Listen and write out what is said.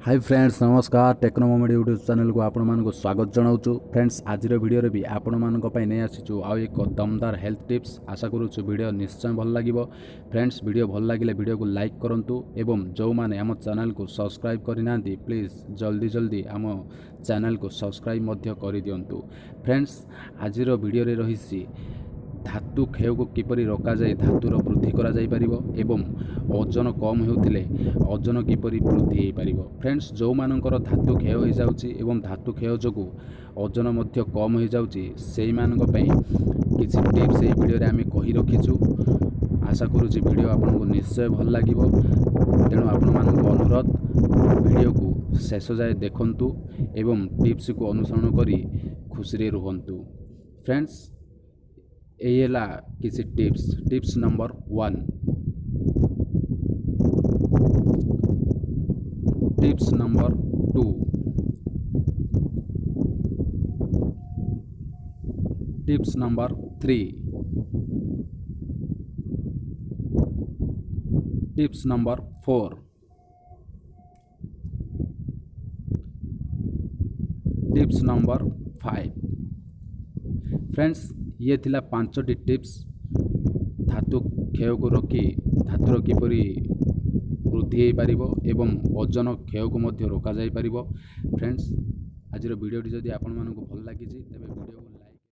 Hi friends नमस्कार techno moment YouTube channel को आपण मानक स्वागत जनाऊँ। फ्रेंड्स आज वीडियो भी आपण मानक नहीं आसीचु आउ एक दमदार हेल्थ टिप्स आशा करूँ वीडियो निश्चय भल लगे। फ्रेंड्स वीडियो भल लगे वीडियो को लाइक करूँ एवं जो मैंने आम चैनल को सब्सक्राइब करना प्लीज जल्दी जल्दी आम चैनल को सब्सक्राइब कर दिंतु। फ्रेंड्स आज वीडियो रही धातु क्षय को किपरि रोका जाए धातुर वृद्धि करा जाई परिबो एवं ओजन कम होउथिले ओजन किपरि वृद्धि हो पारिबो। फ्रेंड्स जो मानकर धातु क्षय हो जाउची एवं धातु क्षय जोगु ओजन मध्य कम हो जाउची सेई मानक पई किछि टिप्स ए वीडियो रे आमे कहि रखिछु। आशा करूची वीडियो आपनको निश्चय भल लागिबो, तेणु आपण मानक अनुरोध वीडियो को शेष जाए देखंतु एवं टिप्स को अनुसरण करी खुशी रे रुहंतु। फ्रेंड्स एला किसी tips number 1। Tips number 2। Tips number 3। Tips number 4। Tips number 5। Friends ये थिला 5टी टिप्स धातु क्षय को रोकी धातुर किपरि वृद्धि हो पारिबो एवं ओजन क्षय को मध्य रोका जाई पारिबो। फ्रेंड्स आज वीडियोटी जदि आपण मानकु भल लागिछि तेबे वीडियो